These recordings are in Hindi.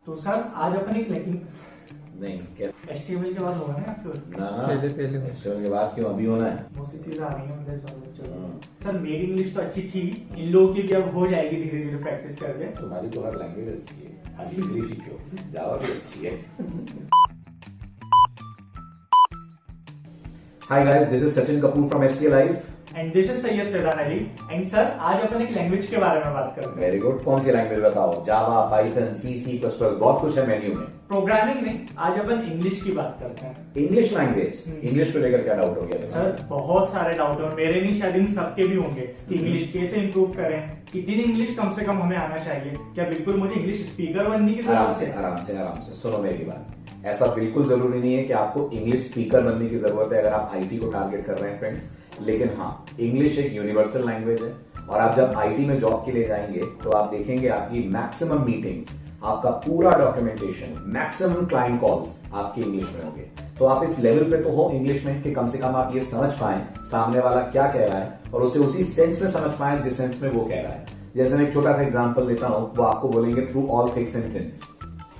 तो सर आज अपन एक लेकिन नहीं क्या एचटीएमएल के बाद होगा ना आपके ना पहले एचटीएमएल के बाद क्यों अभी होना है? बहुत सी चीजें आ रही हैं मुझे चलो हाँ। सर मेरी इंग्लिश तो अच्छी थी, इन लोगों की भी अब हो जाएगी धीरे धीरे प्रैक्टिस करके। तुम्हारी तो हर लैंग्वेज अच्छी है, अभी इंग्लिश ही क्यों, जावा भी अच्छी है। Hi guys, this is Sachin Kapoor from SC life and this is Syed Faizan Ali. And sir आज अपन एक लैंग्वेज के बारे में बात करते हैं। Very good. कौन सी लैंग्वेज बताओ? जावा, पाइथन, सी, सी प्लस प्लस, बहुत कुछ है मेन्यू में। प्रोग्रामिंग नहीं, आज अपन इंग्लिश की बात करते हैं। इंग्लिश लैंग्वेज, इंग्लिश को लेकर क्या डाउट हो गया? सर बहुत सारे डाउट है, मेरे नहीं शायद इन सबके भी होंगे कि इंग्लिश कैसे इंप्रूव करें, इतनी इंग्लिश कम से कम हमें आना चाहिए। क्या बिल्कुल मुझे इंग्लिश स्पीकर बनने की आराम जरूरत से है? आराम से सुनो मेरी बात। ऐसा बिल्कुल जरूरी नहीं है कि आपको इंग्लिश स्पीकर बनने की जरूरत है अगर आप आईटी को टारगेट कर रहे हैं फ्रेंड्स। लेकिन हाँ, इंग्लिश एक यूनिवर्सल लैंग्वेज है और आप जब आईटी में जॉब के लिए जाएंगे तो आप देखेंगे आपकी मैक्सिमम मीटिंग्स, आपका पूरा डॉक्यूमेंटेशन, मैक्सिमम क्लाइंट कॉल्स आपके इंग्लिश में होंगे। तो आप इस लेवल पे तो हो इंग्लिश में कि कम से कम आप ये समझ पाएं सामने वाला क्या कह रहा है और उसे उसी सेंस में समझ पाएं जिस सेंस में वो कह रहा है। जैसे मैं एक छोटा सा एग्जांपल देता हूं, वो आपको बोलेंगे थ्रू ऑल थिक्स एंड थिन्स।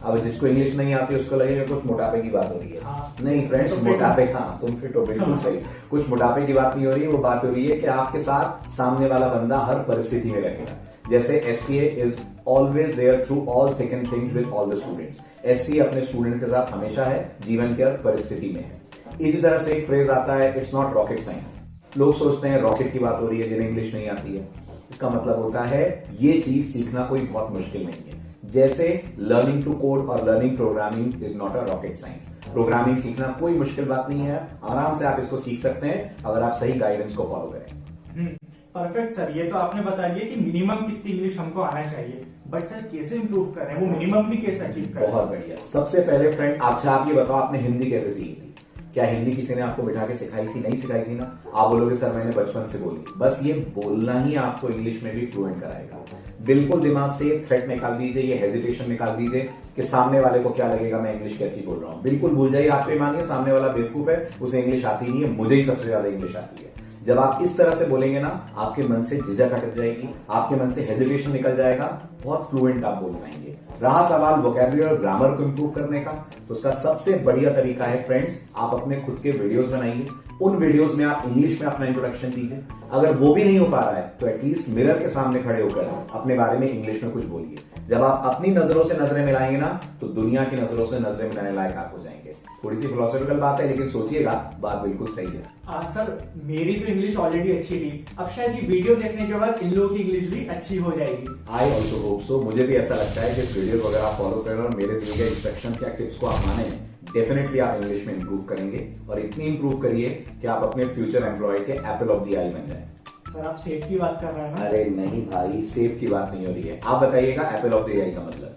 अब जिसको इंग्लिश नहीं आती उसको लगेगा कुछ मोटापे की बात हो रही है। हाँ। नहीं फ्रेंड्स, तो मोटापे हाँ, तुम फिट हो, बिल्कुल सही। कुछ मोटापे की बात नहीं हो रही है, वो बात हो रही है कि आपके साथ सामने वाला बंदा हर परिस्थिति में रहेगा। जैसे SCA is always there through all thick and things with all the students. SCA अपने स्टूडेंट के साथ हमेशा है, जीवन की हर परिस्थिति में है। इसी तरह से एक फ्रेज आता है, इट्स नॉट रॉकेट साइंस। लोग सोचते हैं रॉकेट की बात हो रही है जिन्हें इंग्लिश नहीं आती है। इसका मतलब होता है ये चीज सीखना कोई बहुत मुश्किल नहीं है। जैसे लर्निंग टू कोड और learning programming is not a rocket science. Programming सीखना कोई मुश्किल बात नहीं है, आराम से आप इसको सीख सकते हैं अगर आप सही गाइडेंस को फॉलो करें। परफेक्ट सर, ये तो आपने बता दिया कि मिनिमम कितनी इंग्लिश हमको आना चाहिए, बट सर कैसे इंप्रूव करें, वो मिनिमम भी कैसे अचीव करें? बहुत बढ़िया। सबसे पहले फ्रेंड, अच्छा आप ये बताओ आपने हिंदी कैसे सीखी थी? क्या हिंदी किसी ने आपको बिठा के सिखाई थी? नहीं सिखाई थी ना। आप बोलोगे सर मैंने बचपन से बोली। बस ये बोलना ही आपको इंग्लिश में भी फ्लुएंट कराएगा। बिल्कुल दिमाग से ये थ्रेट निकाल दीजिए, ये हेजिटेशन निकाल दीजिए कि सामने वाले को क्या लगेगा मैं इंग्लिश कैसी बोल रहा हूं। बिल्कुल भूल जाइए, आप ये मानिए सामने वाला बेवकूफ है, उसे इंग्लिश आती नहीं है, मुझे ही सबसे ज्यादा इंग्लिश आती है। जब आप इस तरह से बोलेंगे ना, आपके मन से झिझक हट जाएगी, आपके मन से हेजिटेशन निकल जाएगा, बहुत फ्लुएंट आप बोल पाएंगे। रहा सवाल वोकैबुलरी और ग्रामर को इंप्रूव करने का, तो उसका सबसे बढ़िया तरीका है फ्रेंड्स, आप अपने खुद के वीडियोस बनाइए। उन वीडियोस में आप इंग्लिश में अपना इंट्रोडक्शन दीजिए। अगर वो भी नहीं हो पा रहा है तो एटलीस्ट मिरर के सामने खड़े होकर अपने बारे में इंग्लिश में कुछ बोलिए। जब आप अपनी नजरों से नजरें मिलाएंगे ना, तो दुनिया की नजरों से नजरें मिलाने लायक आप हो जाएंगे। थोड़ी सी फिलोसॉफिकल बात है, लेकिन सोचिएगा बात बिल्कुल सही है। सर मेरी तो इंग्लिश ऑलरेडी अच्छी थी, अब शायद ये वीडियो देखने के बाद इन लोगों की इंग्लिश भी अच्छी हो जाएगी। I also hope so. मुझे भी ऐसा लगता है कि इस वीडियो को अगर आप फॉलो करें और मेरे दिए गए इंस्ट्रक्शंस या टिप्स को आप माने, डेफिनेटली आप इंग्लिश में इंप्रूव करेंगे। और इतनी इंप्रूव करिए कि आप अपने फ्यूचर एम्प्लॉय के एप्पल ऑफ द आई बन जाए। सर आप सेफ की बात कर रहे हैं ना? अरे नहीं भाई, सेफ की बात नहीं हो रही है। आप बताइएगा एप्पल ऑफ द आई का मतलब?